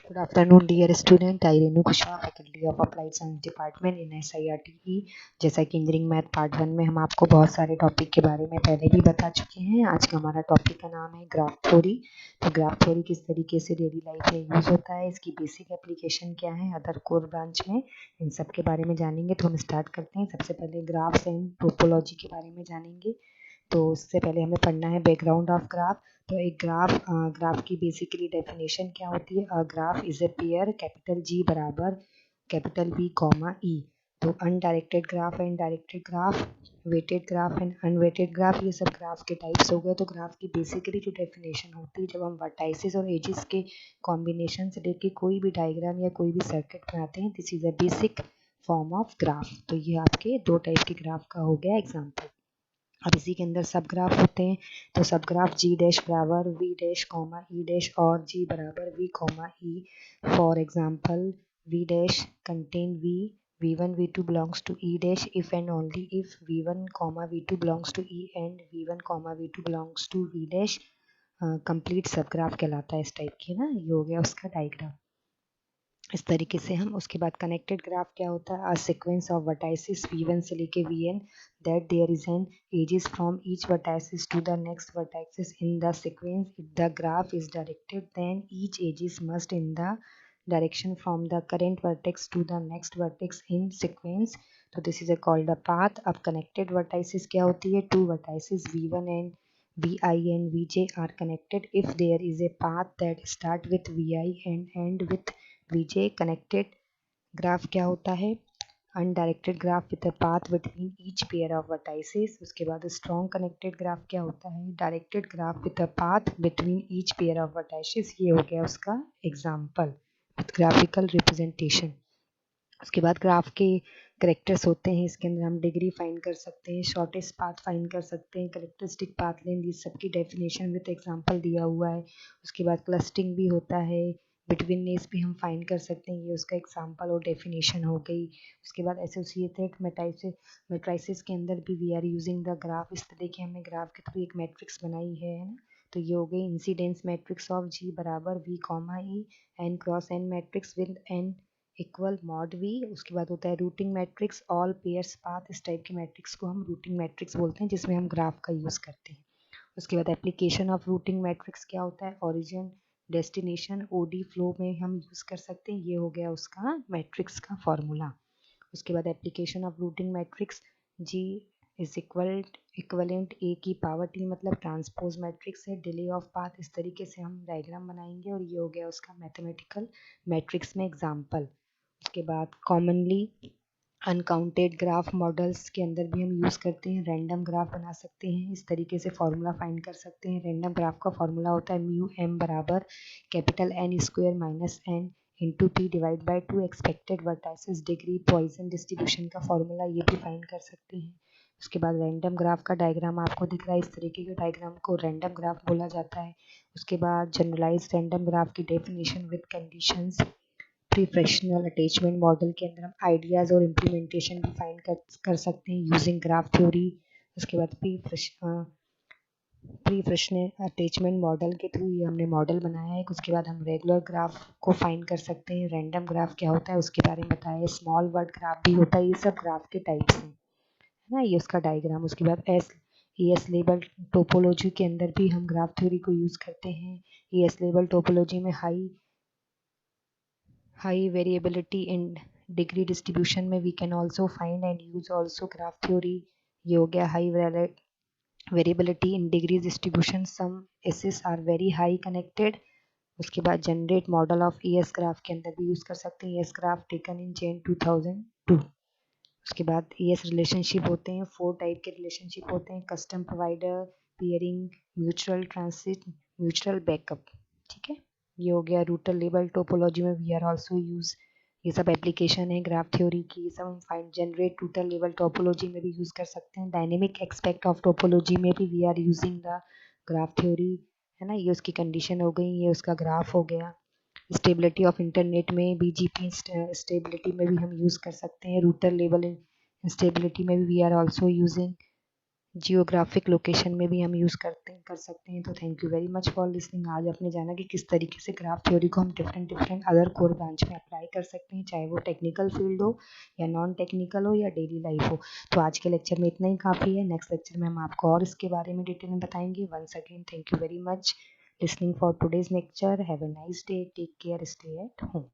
Good afternoon, dear student. I Renu Kushwaha, faculty of Applied Science Department in SIRTE। जैसा कि engineering math part 1 में हम आपको बहुत सारे टॉपिक के बारे में पहले भी बता चुके हैं। आज का हमारा टॉपिक का नाम है ग्राफ थ्योरी। तो ग्राफ थ्योरी किस तरीके से डेली लाइफ में यूज होता है, इसकी बेसिक एप्लीकेशन क्या है अदर कोर ब्रांच में, इन सब के बारे में जानेंगे। तो हम स्टार्ट करते हैं। सबसे पहले ग्राफ्स एंड टोपोलॉजी के बारे में जानेंगे। तो उससे पहले हमें पढ़ना है बैकग्राउंड ऑफ ग्राफ। तो एक ग्राफ की बेसिकली डेफिनेशन क्या होती है? A graph is a pair capital G बराबर कैपिटल बी कॉमा ई। तो undirected graph and directed graph, weighted graph and unweighted graph, ये सब ग्राफ के टाइप्स हो गए। तो ग्राफ की बेसिकली जो डेफिनेशन होती है, जब हम वर्टाइसिस और एजेस के कॉम्बिनेशन से लेके कोई भी डायग्राम या कोई भी सर्किट बनाते हैं, this is a basic form of graph. तो ये आपके दो टाइप के ग्राफ का हो गया एग्जाम्पल। अब इसी के अंदर सब ग्राफ होते हैं। तो सब ग्राफ जी डैश बराबर V dash comma E dash और जी बराबर V comma E. For example V dash contain V v1 v2 belongs to e dash if and only if v1 comma v2 belongs to e and v1 comma v2 belongs to v dash। Complete सब graph कहलाता है इस type की ना। ये हो गया उसका डायग्राम। इस तरीके से हम उसके बाद कनेक्टेड ग्राफ क्या होता है? A sequence of vertices v1 से लेके vn that there is an edges from each vertices to the next vertices in the sequence. If the graph is directed then each edges must in the direction from the current vertex to the next vertex in sequence. तो this is called the path. अब connected vertices क्या होती है? Two vertices v1 and vi and vj are connected if there is a path that start with vi and end with vj। Connected graph क्या होता है? Undirected graph with a path between each pair of vertices. उसके बाद strong connected graph क्या होता है? Directed graph with a path between each pair of vertices. ये हो गया उसका एग्जाम्पल विद ग्राफिकल रिप्रेजेंटेशन। उसके बाद ग्राफ के करेक्टर्स होते हैं। इसके अंदर हम डिग्री फाइंड कर सकते हैं, शॉर्टेस्ट पाथ फाइंड कर सकते हैं, करेक्टरिस्टिक पाथ लेंथ, ये सबकी डेफिनेशन विद एग्जांपल दिया हुआ है। उसके बाद क्लस्टरिंग भी होता है, बिटवीननेस भी हम फाइंड कर सकते हैं, ये उसका एग्जांपल और डेफिनेशन हो गई। उसके बाद एसोसिएटेड मैट्रिसेस के अंदर भी we are using the graph. इस तरह की हमने ग्राफ के थ्रू एक मैट्रिक्स बनाई है ना। तो ये हो गई इंसिडेंस मैट्रिक्स ऑफ जी बराबर V comma E N cross N matrix with N equal mod V. उसके बाद होता है routing matrix, all pairs path. इस टाइप के मैट्रिक्स को हम रूटिंग मैट्रिक्स बोलते हैं, जिसमें हम ग्राफ का यूज़ करते हैं। उसके बाद एप्लीकेशन ऑफ रूटिंग मैट्रिक्स क्या होता है? ओरिजिन डेस्टिनेशन ओडी फ्लो में हम यूज़ कर सकते हैं। ये हो गया उसका मैट्रिक्स का फॉर्मूला। उसके बाद application of routing matrix G is equivalent A की पावर टी, मतलब ट्रांसपोज मैट्रिक्स है। डिले ऑफ पाथ, इस तरीके से हम डायग्राम बनाएंगे और ये हो गया उसका मैथमेटिकल मैट्रिक्स में एग्जाम्पल। उसके बाद कॉमनली अनकाउंटेड ग्राफ मॉडल्स के अंदर भी हम यूज़ करते हैं। रैंडम ग्राफ बना सकते हैं, इस तरीके से फॉर्मूला फाइंड कर सकते हैं। रैंडम ग्राफ का फॉर्मूला होता है म्यू एम बराबर capital N square minus N into P divide by two. Expected vertices degree Poisson distribution का फॉर्मूला ये भी फाइंड कर सकते हैं। उसके बाद रैंडम ग्राफ का डायग्राम आपको दिख रहा है, इस तरीके के डायग्राम को रैंडम ग्राफ बोला जाता है। उसके बाद जनरलाइज रैंडम ग्राफ की definition with conditions. Preferential attachment model के अंदर हम आइडियाज़ और इम्प्लीमेंटेशन भी फाइंड कर सकते हैं यूजिंग ग्राफ थ्योरी। उसके बाद प्रीफ्रेक्शनल अटैचमेंट मॉडल के थ्रू ये हमने मॉडल बनाया है। उसके बाद हम रेगुलर ग्राफ को फाइंड कर सकते हैं। रैंडम ग्राफ क्या होता है उसके बारे में बताया। स्मॉल वर्ड ग्राफ भी होता है। ये सब ग्राफ के टाइप्स हैं, है ना। ये उसका डायग्राम। उसके बाद एस लेबल टोपोलॉजी के अंदर भी हम ग्राफ थ्योरी को यूज़ करते हैं। एस लेबल टोपोलॉजी में high variability in degree distribution में we can also find and use also graph theory. ये हो गया high variability in degree distribution, some ASes are very high connected. उसके बाद generate model of ES graph के अंदर भी यूज कर सकते हैं। ES graph taken in Jain 2002। उसके बाद ईएस रिलेशनशिप होते हैं, 4 टाइप के रिलेशनशिप होते हैं। Custom provider, pairing, mutual transit, mutual backup. ठीक है, ये हो गया। रूटर लेबल टोपोलॉजी में वी आर ऑल्सो यूज, ये सब एप्लीकेशन है ग्राफ थ्योरी की। ये सब हम find generate router level topology में भी यूज कर सकते हैं। डायनेमिक एक्सपेक्ट ऑफ टोपोलॉजी में भी we are using the graph theory, है ना। ये उसकी कंडीशन हो गई, ये उसका ग्राफ हो गया। स्टेबिलिटी ऑफ इंटरनेट में बीजीपी स्टेबिलिटी में भी हम यूज़ कर सकते हैं। रूटर लेवल स्टेबिलिटी में भी we are also using geographic location में भी हम यूज़ कर सकते हैं। तो thank you very much for listening. आज आपने जाना कि किस तरीके से ग्राफ थ्योरी को हम different different other core branch में अप्लाई कर सकते हैं, चाहे वो टेक्निकल फील्ड हो या नॉन टेक्निकल हो या डेली लाइफ हो। तो आज के लेक्चर में इतना ही काफ़ी है। नेक्स्ट लेक्चर में हम आपको और इसके बारे में डिटेल में बताएंगे। Once again thank you very much listening for today's lecture. Have a nice day. Take care. Stay at home.